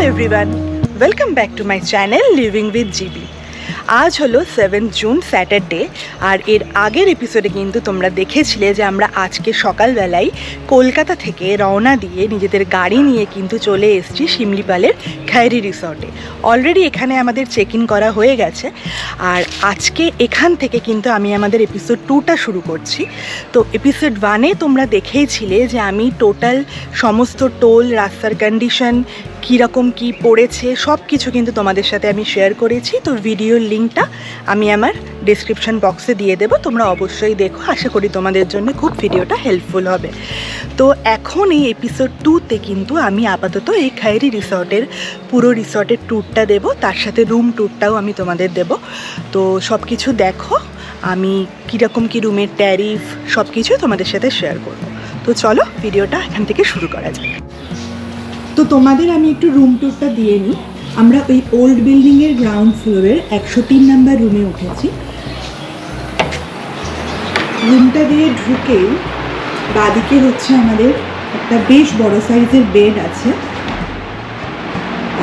Everyone, welcome back to my channel living with GB. आज hello 7 June Saturday और uh आगेर एपिसोडे किन्तु तोमरा देखेछिले जे आमरा आजके सकाल बेलाय कलकाता थेके रवना दिए निजेदेर गाड़ी निये किन्तु चले एसेछि शिमलिपालेर खैरी रिसर्टे। अलरेडी एखाने आमादेर चेक इन करा हये गेछे और आजके एखान थेके किन्तु आमी आमादेर एपिसोड 2टा शुरू करछि। तो एपिसोड 1 तोमरा देखेइछिले जे आमी टोटाल समस्त टोल रास्तार कन्डिशन कीरकम की पड़ेছে सब किछु किन्तु तोमादेर साथे आमी शेयर करेছি। तो भिडियोर लिंकटा आमी आमार डेस्क्रिप्शन बक्से दिए देव, तोमरा अवश्यई देखो। आशा करी तोमादेर जन्य खूब भिडियोटा हेल्पफुल होबे। तो एखन এই एपिसोड 2 তে কিন্তু আমি আপাতত এই খৈরি রিসর্টের পুরো রিসর্টের ট্যুরটা দেব, তার সাথে রুম ট্যুরটাও আমি তোমাদের দেব। তো সব কিছু দেখো, আমি কীরকম কী রুমের ট্যারিফ সব কিছু তোমাদের সাথে শেয়ার করব। তো চলো ভিডিওটা এখান থেকে শুরু করা যাক। তো তোমাদের আমি একটু রুম ট্যুরটা দিয়ে নিই। আমরা ওই ওল্ড বিল্ডিংয়ের গ্রাউন্ড ফ্লোরের 103 নাম্বার রুমে উঠেছি। রুমটা দিয়ে ঢুকেই বাদিকে হচ্ছে আমাদের একটা বেশ বড় সাইজের বেড আছে,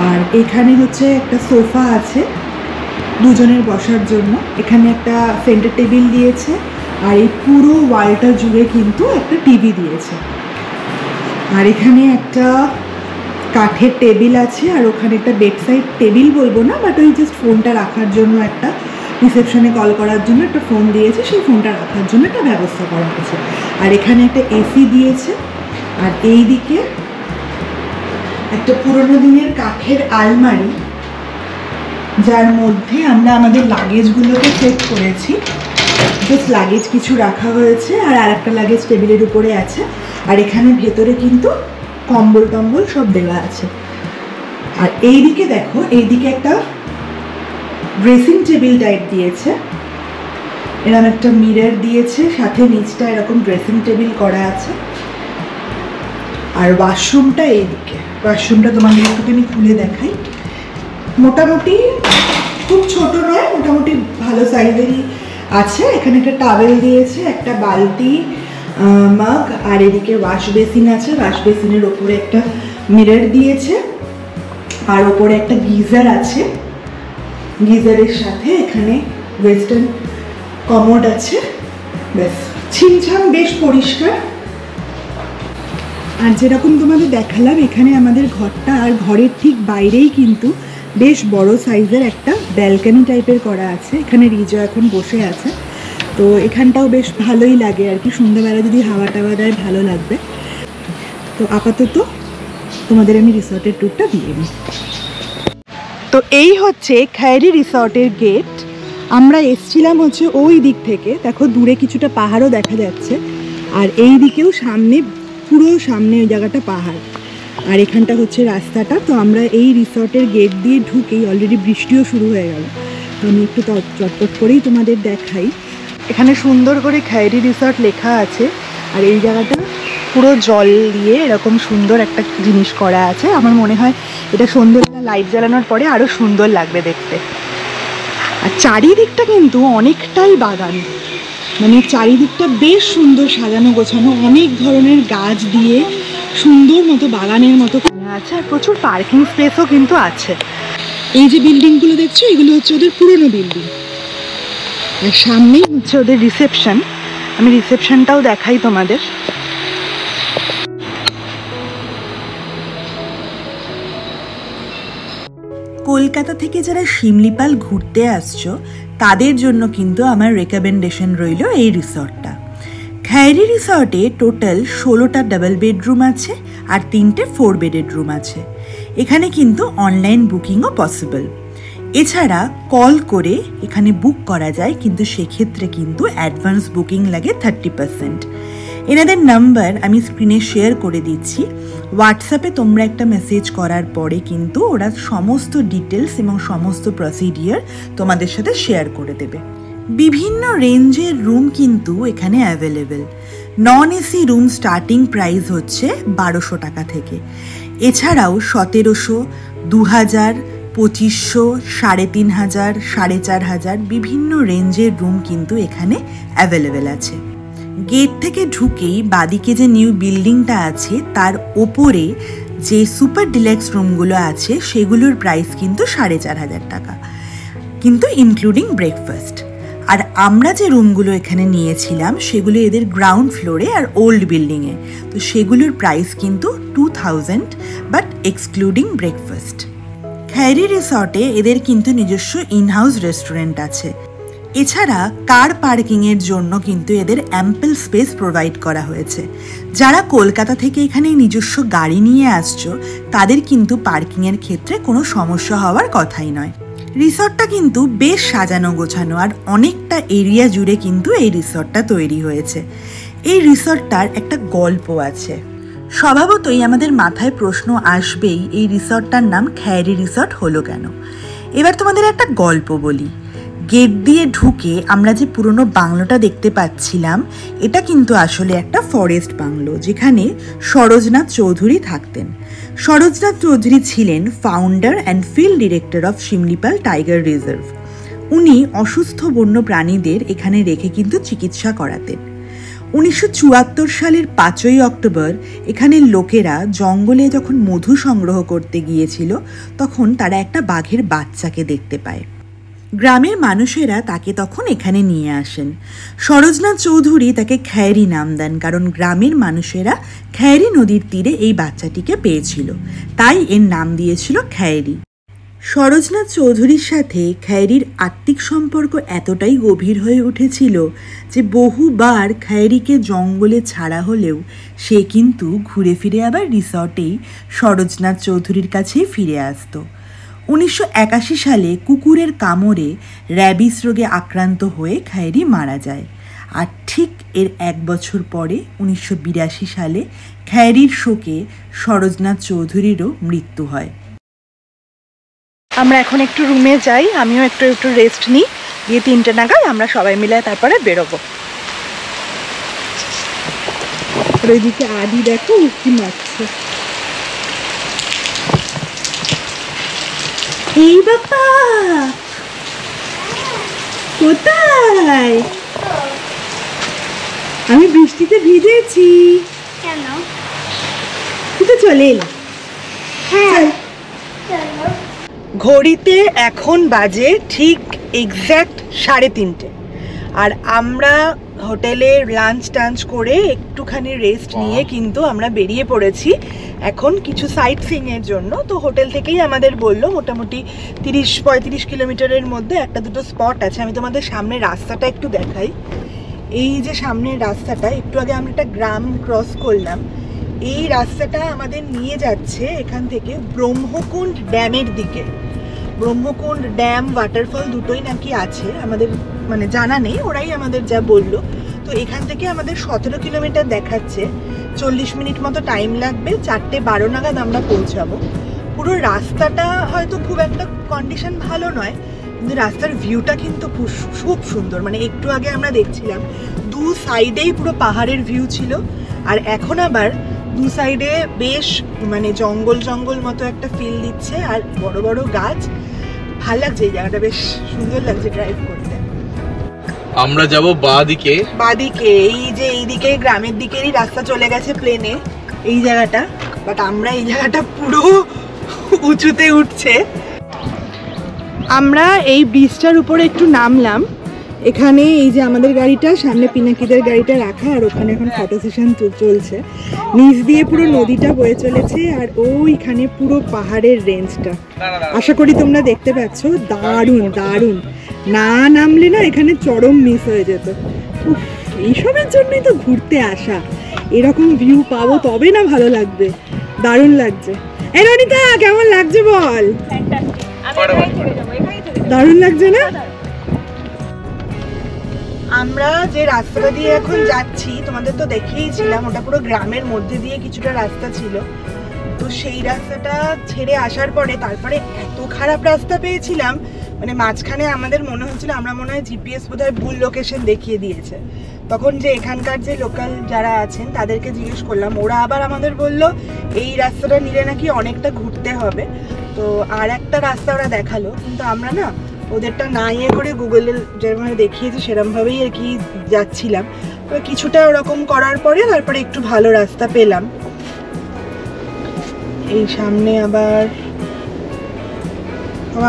আর এখানে হচ্ছে একটা সোফা আছে দুজনের বসার জন্য। এখানে একটা সেন্টার টেবিল দিয়েছে, আর এই পুরো ওয়ালটা জুড়ে কিন্তু একটা টিভি দিয়েছে। আর এখানে একটা কাঠের টেবিল আছে, আর ওখানে একটা বেডসাইড টেবিল বলবো না, বাট ওই জাস্ট ফোনটা রাখার জন্য একটা রিসেপশনে কল করার জন্য একটা ফোন দিয়েছে, সেই ফোনটা রাখার জন্য একটা ব্যবস্থা করা হয়েছে। আর এখানে একটা এসি দিয়েছে, আর এই দিকে একটা পুরোনো দিনের কাঠের আলমারি, যার মধ্যে আমরা আমাদের লাগেজগুলোকে সেট করেছি। জাস্ট লাগেজ কিছু রাখা হয়েছে, আর আরেকটা লাগেজ টেবিলের উপরে আছে। আর এখানে ভেতরে কিন্তু কম্বল টম্বল সব দেওয়া আছে। আর এইদিকে দেখো, এইদিকে একটা ড্রেসিং টেবিল টাইপ দিয়েছে, এরকম একটা মিরর দিয়েছে, সাথে নিচটা এরকম ড্রেসিং টেবিল করা আছে। আর ওয়াশরুমটা এইদিকে, ওয়াশরুমটা তোমাদের একটুখানি খুলে দেখাই। মোটামুটি খুব ছোট নয়, মোটামুটি ভালো সাইজেরই আছে। এখানে একটা টাওয়েল দিয়েছে, একটা বালতি, মাগ, আর এদিকে ওয়াশ বেসিন আছে। ওয়াশ বেসিনের ওপরে একটা মিরর দিয়েছে, আর ওপরে একটা গিজার আছে। গিজারের সাথে এখানে ওয়েস্টার্ন কমোড আছে। ব্যাস, ছিমছাম, বেশ পরিষ্কার। আর যেরকম তোমাদের দেখালাম, এখানে আমাদের ঘরটা, আর ঘরের ঠিক বাইরেই কিন্তু বেশ বড় সাইজের একটা ব্যালকনি টাইপের করা আছে। এখানে রিজো এখন বসে আছে, তো এখানটাও বেশ ভালোই লাগে আর কি। সন্ধ্যাবেলা যদি হাওয়া টাওয়া দেয় ভালো লাগবে। তো আপাতত তোমাদের আমি রিসর্টের ট্যুরটা দিয়ে নিই। তো এই হচ্ছে খৈরি রিসর্টের গেট। আমরা এসছিলাম হচ্ছে ওই দিক থেকে, দেখো দূরে কিছুটা পাহাড়ও দেখা যাচ্ছে, আর এই দিকেও সামনে, পুরো সামনে ওই জায়গাটা পাহাড়, আর এখানটা হচ্ছে রাস্তাটা। তো আমরা এই রিসর্টের গেট দিয়ে ঢুকেই অলরেডি বৃষ্টিও শুরু হয়ে গেল। তো আমি একটু চটপট করেই তোমাদের দেখাই। এখানে সুন্দর করে খৈরি রিসর্ট লেখা আছে, আর এই জায়গাটা পুরো জল দিয়ে এরকম সুন্দর একটা জিনিস করা আছে। আমার মনে হয় এটা সন্ধ্যেবেলা লাইট জ্বালানোর পরে আরও সুন্দর লাগবে দেখতে। আর চারিদিকটা কিন্তু অনেকটাই বাগান, মানে চারিদিকটা বেশ সুন্দর সাজানো গোছানো, অনেক ধরনের গাছ দিয়ে সুন্দর মতো বাগানের মতো করা আছে। আর প্রচুর পার্কিং স্পেসও কিন্তু আছে। এই যে বিল্ডিংগুলো দেখছো, এগুলো হচ্ছে ওদের পুরনো বিল্ডিং, আর সামনেই হচ্ছে ওদের রিসেপশন। আমি রিসেপশনটাও দেখাই তোমাদের। কলকাতা থেকে যারা শিমলিপাল ঘুরতে আসছো তাদের জন্য কিন্তু আমার রেকমেন্ডেশন রইল এই রিসর্টটা। খৈরি রিসর্টে টোটাল 16টা ডাবল বেডরুম আছে, আর 3টে 4 বেডেড রুম আছে। এখানে কিন্তু অনলাইন বুকিংও পসিবল। এছাড়া কল করে এখানে বুক করা যায়, কিন্তু সেক্ষেত্রে কিন্তু অ্যাডভান্স বুকিং লাগে 30%। এনাদের নাম্বার আমি স্ক্রিনে শেয়ার করে দিচ্ছি। হোয়াটসঅ্যাপে তোমরা একটা মেসেজ করার পরে কিন্তু ওরা সমস্ত ডিটেলস এবং সমস্ত প্রসিডিওর তোমাদের সাথে শেয়ার করে দেবে। বিভিন্ন রেঞ্জের রুম কিন্তু এখানে available. Non AC room starting price হচ্ছে 1200 টাকা থেকে। এছাড়াও 1700, 2000, 2500, 3500, 4500 বিভিন্ন রেঞ্জের রুম কিন্তু এখানে অ্যাভেলেবেল আছে। গেট থেকে ঢুকেই বাদিকে যে নিউ বিল্ডিংটা আছে তার ওপরে যে সুপার ডিলাক্স রুমগুলো আছে সেগুলোর প্রাইস কিন্তু 4,500 টাকা, কিন্তু ইনক্লুডিং ব্রেকফাস্ট। আর আমরা যে রুমগুলো এখানে নিয়েছিলাম সেগুলো এদের গ্রাউন্ড ফ্লোরে আর ওল্ড বিল্ডিংয়ে, তো সেগুলোর প্রাইস কিন্তু 2,000, বাট এক্সক্লুডিং ব্রেকফাস্ট। খেরি রিসর্টে এদের কিন্তু নিজস্ব ইনহাউস রেস্টুরেন্ট আছে। এছাড়া কার পার্কিংয়ের জন্য কিন্তু এদের অ্যাম্পল স্পেস প্রোভাইড করা হয়েছে। যারা কলকাতা থেকে এখানে নিজস্ব গাড়ি নিয়ে আসছো তাদের কিন্তু পার্কিংয়ের ক্ষেত্রে কোনো সমস্যা হওয়ার কথাই নয়। রিসর্টটা কিন্তু বেশ সাজানো গোছানো, আর অনেকটা এরিয়া জুড়ে কিন্তু এই রিসর্টটা তৈরি হয়েছে। এই রিসর্টটার একটা গল্প আছে। স্বভাবতই আমাদের মাথায় প্রশ্ন আসবেই এই রিসর্টটার নাম খেরি রিসর্ট হলো কেন। এবার তোমাদের একটা গল্প বলি। গেট দিয়ে ঢুকে আমরা যে পুরনো বাংলোটা দেখতে পাচ্ছিলাম, এটা কিন্তু আসলে একটা ফরেস্ট বাংলো, যেখানে সরোজনাথ চৌধুরী থাকতেন। সরোজনাথ চৌধুরী ছিলেন founder and field director of Similipal tiger reserve. উনি অসুস্থ বন্য প্রাণীদের এখানে রেখে কিন্তু চিকিৎসা করাতেন। 1974 সালের 5ই অক্টোবর এখানের লোকেরা জঙ্গলে যখন মধু সংগ্রহ করতে গিয়েছিল, তখন তারা একটা বাঘের বাচ্চাকে দেখতে পায়। গ্রামের মানুষেরা তাকে তখন এখানে নিয়ে আসেন। সরোজনাথ চৌধুরী তাকে খেরি নাম দেন, কারণ গ্রামের মানুষেরা খেরি নদীর তীরে এই বাচ্চাটিকে পেয়েছিল, তাই এর নাম দিয়েছিল খেরি। সরোজনাথ চৌধুরীর সাথে খেরির আত্মিক সম্পর্ক এতটাই গভীর হয়ে উঠেছিল যে বহুবার খেরিকে জঙ্গলে ছাড়া হলেও সে কিন্তু ঘুরে ফিরে আবার রিসর্টেই সরোজনাথ চৌধুরীর কাছেই ফিরে আসতো। 1981 সালে কুকুরের কামড়ে র্যাবিস রোগে আক্রান্ত হয়ে খেরি মারা যায়। আর ঠিক এর 1 বছর পরে 1982 সালে খেরির শোকে সরোজনাথ চৌধুরীরও মৃত্যু হয়। আমরা এখন একটু রুমে যাই, আমিও একটু রেস্ট নিই, দিয়ে 3টে নাগাদ আমরা সবাই মিলে তারপরে বেরোবো। ওইদিকে আদি দেখো উঁকি মারছে। এই বাবা কোথায়? আমি বৃষ্টিতে ভিজেছি। কেন? তুই তো চলে এলি। হ্যাঁ, ঘড়িতে এখন বাজে ঠিক এক্স্যাক্ট 3:30, আর আমরা হোটেলে লাঞ্চ টাঞ্চ করে একটুখানি রেস্ট নিয়ে কিন্তু আমরা বেরিয়ে পড়েছি এখন কিছু সাইট সিইংয়ের জন্য। তো হোটেল থেকেই আমাদের বললো মোটামুটি 30-35 কিলোমিটারের মধ্যে একটা দুটো স্পট আছে। আমি তোমাদের সামনে রাস্তাটা একটু দেখাই। এই যে সামনের রাস্তাটা, একটু আগে আমরা একটা গ্রাম ক্রস করলাম, এই রাস্তাটা আমাদের নিয়ে যাচ্ছে এখান থেকে ব্রহ্মকুণ্ড ড্যামের দিকে। ব্রহ্মকুণ্ড ড্যাম ওয়াটারফল দুটোই নাকি আছে, আমাদের মানে জানা নেই, ওরাই আমাদের যা বললো। তো এখান থেকে আমাদের 17 কিলোমিটার দেখাচ্ছে, 40 মিনিট মতো টাইম লাগবে, 4:12 নাগাদ আমরা পৌঁছাবো। পুরো রাস্তাটা হয়তো খুব একটা কন্ডিশন ভালো নয়, কিন্তু রাস্তার ভিউটা কিন্তু খুব সুন্দর। মানে একটু আগে আমরা দেখছিলাম 2 সাইডেই পুরো পাহাড়ের ভিউ ছিল, আর এখন আবার 2 সাইডে বেশ মানে জঙ্গল মতো একটা ফিল দিচ্ছে, আর বড় বড় গাছ। ভাল লাগছে এই জায়গাটা, বেশ সুন্দর লাগছে ড্রাইভ করতে। আমরা যাব বাদিকে, এই যে এইদিকে গ্রামের দিকেরই রাস্তা চলে গেছে প্লেনে এই জায়গাটা, বাট আমরা এই জায়গাটা পুরো উঁচুতে উঠছে। আমরা এই ব্রিজটার উপরে একটু নামলাম। এখানে এই যে আমাদের গাড়িটা, সামনে পিনাকিদের গাড়িটা রাখা, আর ওখানে এখন ফটো সেশন চলছে। নিচ দিয়ে পুরো নদীটা বয়ে চলেছে, আর ওইখানে পুরো পাহাড়ের রেঞ্জটা আশা করি তোমরা দেখতে পাচ্ছ। দারুণ দারুণ, না নামলে না এখানে চরম মিস হয়ে যেত। এইসবের জন্যই তো ঘুরতে আসা, এরকম ভিউ পাবো তবে না ভালো লাগবে। দারুণ লাগছে। এই রনিতা কেমন লাগছে বল? দারুণ লাগছে না? আমরা যে রাস্তাটা দিয়ে এখন যাচ্ছি তোমাদের তো দেখিয়েছিলাম, ওটা পুরো গ্রামের মধ্যে দিয়ে কিছুটা রাস্তা ছিল। তো সেই রাস্তাটা ছেড়ে আসার পরে তারপরে এত খারাপ রাস্তা পেয়েছিলাম, মানে মাঝখানে আমাদের মনে হচ্ছিল আমরা মনে হয় জিপিএস বোধহয় ভুল লোকেশন দেখিয়ে দিয়েছে। তখন যে এখানকার যে লোকাল যারা আছেন তাদেরকে জিজ্ঞেস করলাম, ওরা আবার আমাদের বলল এই রাস্তাটা নিলে নাকি অনেকটা ঘুরতে হবে। তো আর একটা রাস্তা ওরা দেখালো, কিন্তু আমরা না ওদেরটা না ইয়ে করে গুগলে যেরকম দেখিয়েছি সেরকমভাবেই আর কি যাচ্ছিলাম। তো কিছুটা ওরকম করার পরে তারপরে একটু ভালো রাস্তা পেলাম। এই সামনে আবার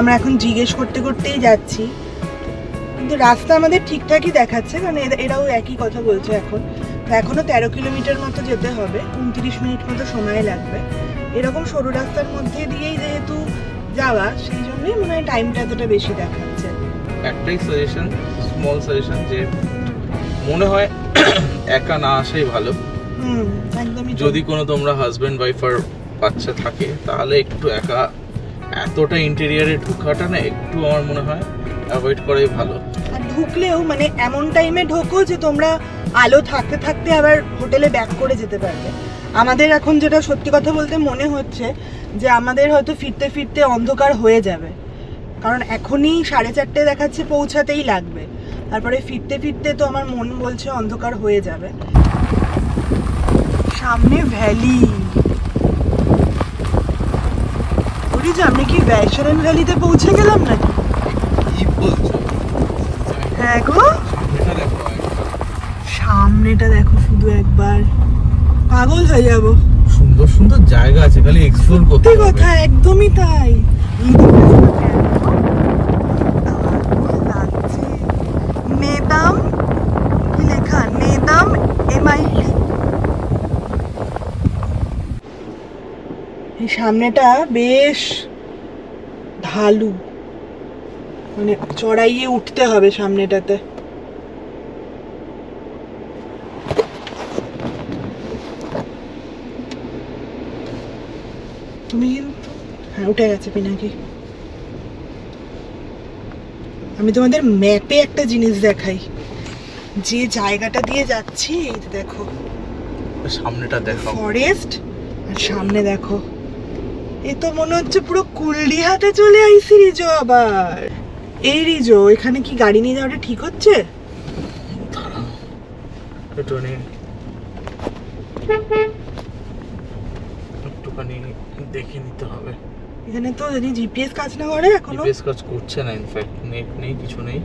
আমরা এখন জিজ্ঞেস করতে করতেই যাচ্ছি, কিন্তু রাস্তা আমাদের ঠিকঠাকই দেখাচ্ছে, কারণ এরাও একই কথা বলছে। এখনো 13 কিলোমিটার মতো যেতে হবে, 29 মিনিট মতো সময় লাগবে। এরকম সরু রাস্তার মধ্যে দিয়েই যেহেতু যাওয়া, সেই জন্যই মনে হয় টাইমটা এতটা বেশি দেখাচ্ছে। একটাই সাজেশন, স্মল সাজেশন, যে মনে হয় একা না আসাই ভালো। একদমই। যদি কোনো তোমরা হাজবেন্ড ওয়াইফ আর বাচ্চা থাকে, তাহলে একটু একা এতটা ইন্টেরিয়ারে ঢোকাটা না একটু আমার মনে হয় অ্যাভয়েড করাই ভালো। আর ঢুকলেও মানে এমন টাইমে ঢোকো যে তোমরা আলো থাকতে থাকতে আবার হোটেলে ব্যাক করে যেতে পারবে। আমাদের এখন যেটা সত্যি কথা বলতে মনে হচ্ছে যে আমাদের হয়তো ফিরতে ফিরতে অন্ধকার হয়ে যাবে, কারণ এখনই 4:30 দেখাচ্ছে, পৌঁছাতেই লাগবে। তারপরে ফিরতে ফিরতে তো আমার মন বলছে অন্ধকার হয়ে যাবে। সামনে ভ্যালি, বলি যে আমি কি ব্যাশরন ভ্যালিতে পৌঁছে গেলাম নাকি? কি বলছো? হ্যাঁ গো, সামনেটা দেখো শুধু একবার, পাগল হয়ে যাব। সুন্দর সুন্দর জায়গা আছে, খালি এক্সপ্লোর করতে হবে। কথা একদমই তাই। নেদাম কি লেখা, নেদাম MIT। এই সামনেটা বেশ ঢালু, মানে চড়াইয়ে উঠতে হবে সামনেটাতে। তুমি হ্যাঁ উঠে গেছে পিনাকি। আমি তোমাদের ম্যাপে একটা জিনিস দেখাই, যে জায়গাটা দিয়ে যাচ্ছি এই দেখো, সামনেটা দেখো, ফরেস্ট, আর সামনে দেখো, এ তো মনে হচ্ছে পুরো কুলডিহাতে চলে আইছি রিজো। আবার এই রিজো, এখানে কি গাড়ি নিয়ে যাওয়াটা ঠিক হচ্ছে? একটুখানি দেখে নিতে হবে। এখানে তো যদি জিপিএস কাজ না করে, এখনো জিপিএস কাজ করছে না, ইনফ্যাক্ট নেট নেই, কিছু নেই।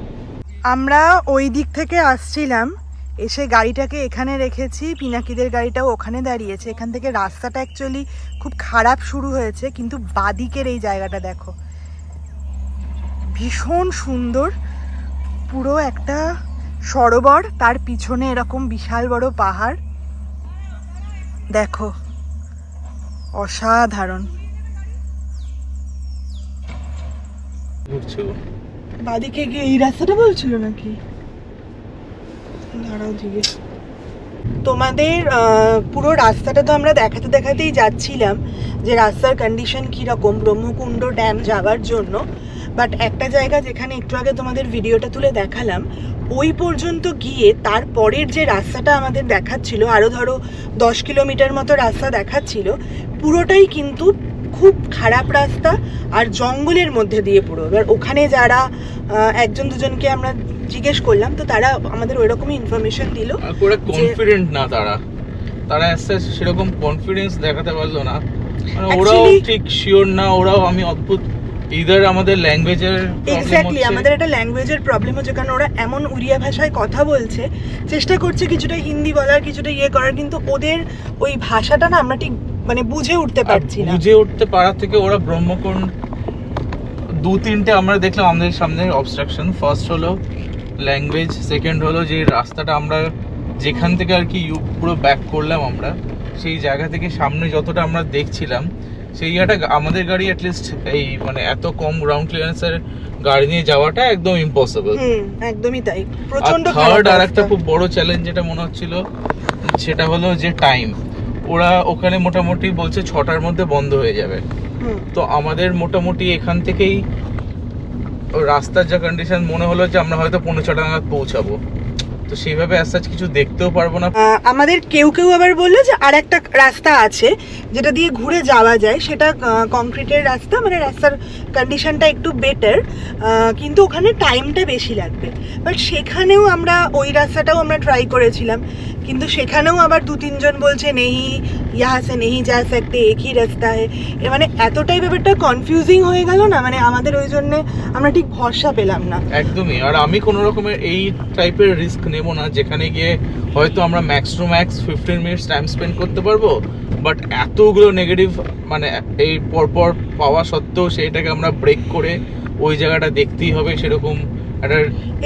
আমরা ওই দিক থেকে আসছিলাম, এসে গাড়িটাকে এখানে রেখেছি, পিনাকিদের গাড়িটাও ওখানে দাঁড়িয়েছে। এখান থেকে রাস্তাটা অ্যাকচুয়ালি খুব খারাপ শুরু হয়েছে, কিন্তু বাদিকের এই জায়গাটা দেখো ভীষণ সুন্দর, পুরো একটা সরোবর, তার পিছনে এরকম বিশাল বড় পাহাড় দেখো, অসাধারণ। বাদিকে গিয়ে এই রাস্তাটা বলছিল নাকি? দাঁড়াও জিজ্ঞেস। তোমাদের পুরো রাস্তাটা তো আমরা দেখাতে দেখাতেই যাচ্ছিলাম যে রাস্তার কন্ডিশন কীরকম ব্রহ্মকুণ্ড ড্যাম যাওয়ার জন্য। বাট একটা জায়গা যেখানে একটু আগে তোমাদের ভিডিওটা তুলে দেখালাম, ওই পর্যন্ত গিয়ে তারপরের যে রাস্তাটা আমাদের দেখাচ্ছিল, আরও ধরো 10 কিলোমিটার মতো রাস্তা দেখাচ্ছিল, পুরোটাই কিন্তু খুব খারাপ রাস্তা আর জঙ্গলের মধ্যে দিয়ে পুরো। এবার ওখানে যারা একজন দুজনকে আমরা জিজ্ঞেস করলাম, তো তারা আমাদের ওইরকমই ইনফরমেশন দিল। পুরো কনফিডেন্ট না তারা সেরকম কনফিডেন্স দেখাতে পারলো না, মানে ওরাও ঠিক শিওর না, ওরাও আমি অদ্ভুত ইদার আমাদের ল্যাঙ্গুয়েজের এক্স্যাক্টলি আমাদের একটা ল্যাঙ্গুয়েজের প্রবলেম হচ্ছে, কারণ ওরা এমন উড়িয়া ভাষায় কথা বলছে, চেষ্টা করছে কিছুটা হিন্দি বলার, কিছুটা ইয়ে করার, কিন্তু ওদের ওই ভাষাটা না আমরা ঠিক মানে বুঝে উঠতে পারছি না। বুঝে উঠতে পারার থেকে ওরা ব্রহ্মকুণ্ড 2-3টে আমরা দেখলাম আমাদের সামনে অবস্ট্রাকশন। ফার্স্ট হলো ল্যাঙ্গুয়েজ, সেকেন্ড হলো যে রাস্তাটা আমরা যেখান থেকে আর কি পুরো ব্যাক করলাম আমরা, সেই জায়গা থেকে সামনে যতটা আমরা দেখছিলাম সেই জায়গাটা আমাদের গাড়ি অ্যাটলিস্ট এই মানে এত কম গ্রাউন্ড ক্লিয়ারেন্সের গাড়ি নিয়ে যাওয়াটা একদম ইম্পসিবল। একদমই তাই, প্রচন্ড খারাপ। থার্ড আর একটা খুব বড় চ্যালেঞ্জ যেটা মনে হচ্ছিল, সেটা হলো যে টাইম। ওরা ওখানে মোটামুটি বলছে 6টার মধ্যে বন্ধ হয়ে যাবে, তো আমাদের মোটামুটি এখান থেকেই রাস্তার যা কন্ডিশন মনে হলো যে আমরা হয়তো 6:45 নাগাদ পৌঁছাবো, তো সেইভাবে আজ কিছু দেখতেও পারবো না। আমাদের কেউ কেউ আবার বললো যে আর একটা রাস্তা আছে যেটা দিয়ে ঘুরে যাওয়া যায়, সেটা কংক্রিটের রাস্তা, মানে রাস্তার কন্ডিশনটা একটু বেটার, কিন্তু ওখানে টাইমটা বেশি লাগবে। বাট সেখানেও আমরা ওই রাস্তাটাও আমরা ট্রাই করেছিলাম, কিন্তু সেখানেও আবার 2-3 জন বলছে নেই, ইহা সে নেই যা সকতে, একই রাস্তা है। মানে এতটাই ব্যাপারটা কনফিউজিং হয়ে গেল না, মানে আমাদের ওই জন্য আমরা ঠিক ভরসা পেলাম না একদমই। আর আমি কোনো রকমের এই টাইপের রিস্ক নেব না যেখানে গিয়ে হয়তো আমরা max to max 15 minutes time spend করতে পারবো, বাট এতগুলো নেগেটিভ মানে এই পরপর পাওয়া সত্ত্বেও সেইটাকে আমরা ব্রেক করে ওই জায়গাটা দেখতেই হবে, সেরকম একটা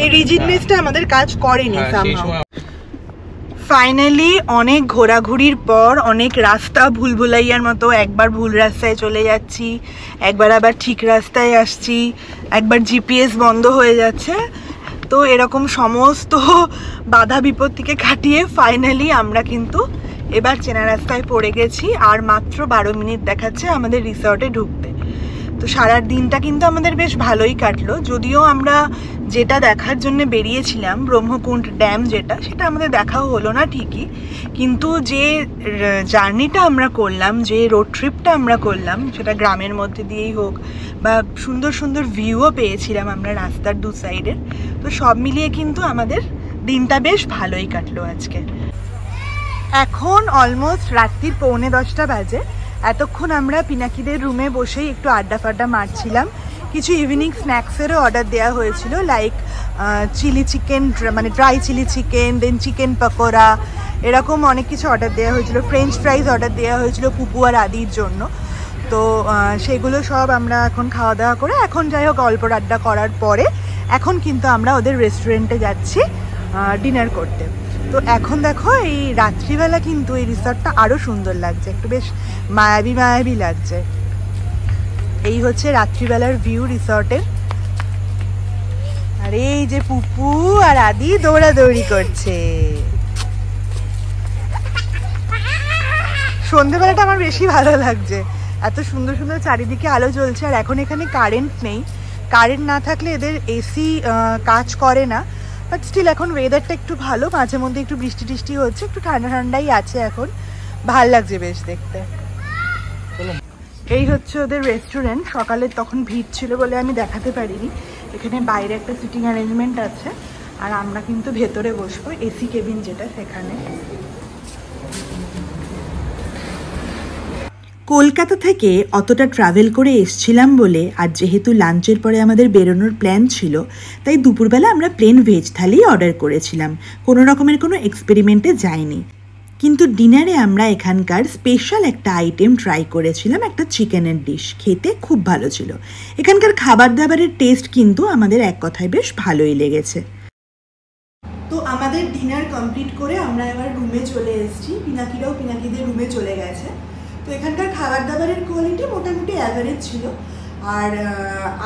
এই রিজিডনেসটা আমাদের কাজ করেনি সেই সময়। ফাইনালি অনেক ঘোরাঘুরির পর, অনেক রাস্তা ভুলভুলাইয়ার মতো, একবার ভুল রাস্তায় চলে যাচ্ছি, একবার আবার ঠিক রাস্তায় আসছি, একবার জিপিএস বন্ধ হয়ে যাচ্ছে, তো এরকম সমস্ত বাধা বিপত্তিকে কাটিয়ে ফাইনালি আমরা কিন্তু এবার চেনা রাস্তায় পড়ে গেছি। আর মাত্র 12 মিনিট দেখাচ্ছে আমাদের রিসর্টে ঢুকতে। তো সারা দিনটা কিন্তু আমাদের বেশ ভালোই কাটলো, যদিও আমরা যেটা দেখার জন্য বেরিয়েছিলাম ব্রহ্মকুণ্ড ড্যাম যেটা, সেটা আমাদের দেখাও হলো না ঠিকই, কিন্তু যে জার্নিটা আমরা করলাম, যে রোড ট্রিপটা আমরা করলাম, সেটা গ্রামের মধ্যে দিয়েই হোক বা সুন্দর সুন্দর ভিউও পেয়েছিলাম আমরা রাস্তার 2 সাইডের, তো সব মিলিয়ে কিন্তু আমাদের দিনটা বেশ ভালোই কাটলো আজকে। এখন অলমোস্ট রাত্রির 9:45 বাজে। এতক্ষণ আমরা পিনাকিদের রুমে বসেই একটু আড্ডা ফাড্ডা মারছিলাম। কিছু ইভিনিং স্ন্যাক্সেরও অর্ডার দেওয়া হয়েছিল, লাইক চিলি চিকেন, মানে dry chilli chicken, then chicken pakora, এরকম অনেক কিছু অর্ডার দেওয়া হয়েছিল। ফ্রেঞ্চ ফ্রাইজ অর্ডার দেওয়া হয়েছিল পুপু আর আদির জন্য। তো সেগুলো সব আমরা এখন খাওয়া দাওয়া করে, এখন যাই হোক অল্প আড্ডা করার পরে এখন কিন্তু আমরা ওদের রেস্টুরেন্টে যাচ্ছি ডিনার করতে। তো এখন দেখো এই রাত্রিবেলা কিন্তু এই রিসর্টটা আরও সুন্দর লাগছে, একটু বেশ মায়াবী মায়াবী লাগছে। এই হচ্ছে রাত্রিবেলার ভিউ রিসর্টের। আর এই যে পুপু আর আদি দৌড়াদৌড়ি করছে। সন্ধ্যেবেলাটা আমার বেশি ভালো লাগছে, এত সুন্দর সুন্দর চারিদিকে আলো জ্বলছে। আর এখন এখানে কারেন্ট নেই, কারেন্ট না থাকলে এদের এসি কাজ করে না, বাট স্টিল এখন ওয়েদারটা একটু ভালো, মাঝে মধ্যে একটু বৃষ্টি টিষ্টি হচ্ছে, একটু ঠান্ডা ঠান্ডাই আছে এখন, ভাল লাগছে বেশ দেখতে। এই হচ্ছে ওদের রেস্টুরেন্ট। সকালে তখন ভিড় ছিল বলে আমি দেখাতে পারিনি। এখানে বাইরে একটা সিটিং অ্যারেঞ্জমেন্ট আছে, আর আমরা কিন্তু ভেতরে বসবো, এসি কেবিন যেটা সেখানে। কলকাতা থেকে অতটা ট্রাভেল করে এসছিলাম বলে, আর যেহেতু লাঞ্চের পরে আমাদের বেরোনোর প্ল্যান ছিল, তাই দুপুরবেলা আমরা প্লেন ভেজ থালি অর্ডার করেছিলাম, কোনো রকমের কোনো এক্সপেরিমেন্টে যাইনি। কিন্তু ডিনারে আমরা এখানকার স্পেশাল একটা আইটেম ট্রাই করেছিলাম, একটা চিকেনের ডিশ, খেতে খুব ভালো ছিল। এখানকার খাবার দাবারের টেস্ট কিন্তু আমাদের এক কথায় বেশ ভালোই লেগেছে। তো আমাদের ডিনার কমপ্লিট করে আমরা এবার রুমে চলে এসেছি, পিনাকিরাও পিনাকিদের রুমে চলে গেছে। তো এখানকার খাবার দাবারের কোয়ালিটি মোটামুটি অ্যাভারেজ ছিল। আর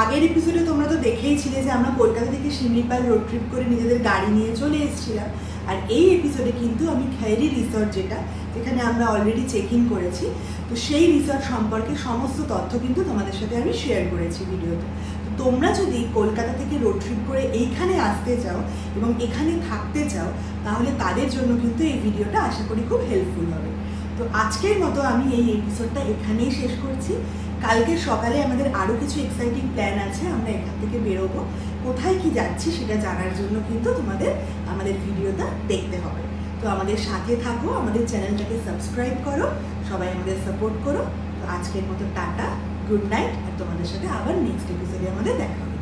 আগের এপিসোডে তোমরা তো দেখেইছিলে যে আমরা কলকাতা থেকে শিমলিপাল রোড ট্রিপ করে নিজেদের গাড়ি নিয়ে চলে এসেছিলাম। আর এই এপিসোডে কিন্তু আমি খৈরি রিসর্ট যেখানে আমরা অলরেডি চেক ইন করেছি, তো সেই রিসর্ট সম্পর্কে সমস্ত তথ্য কিন্তু তোমাদের সাথে আমি শেয়ার করেছি ভিডিওতে। তো তোমরা যদি কলকাতা থেকে রোড ট্রিপ করে এইখানে আসতে চাও এবং এখানে থাকতে চাও, তাহলে তাদের জন্য কিন্তু এই ভিডিওটা আশা করি খুব হেল্পফুল হবে। তো আজকের মতো আমি এই এপিসোডটা এখানেই শেষ করছি। কালকে সকালে আমাদের আরও কিছু এক্সাইটিং প্ল্যান আছে, আমরা এখান থেকে বেরোবো। কোথায় কি যাচ্ছি সেটা জানার জন্য কিন্তু তোমাদের আমাদের ভিডিওটা দেখতে হবে। তো আমাদের সাথে থাকো, আমাদের চ্যানেলটাকে সাবস্ক্রাইব করো, সবাই আমাদের সাপোর্ট করো। তো আজকের মতো টাটা, গুড নাইট, আর তোমাদের সাথে আবার নেক্সট এপিসোডে আমাদের দেখা হবে।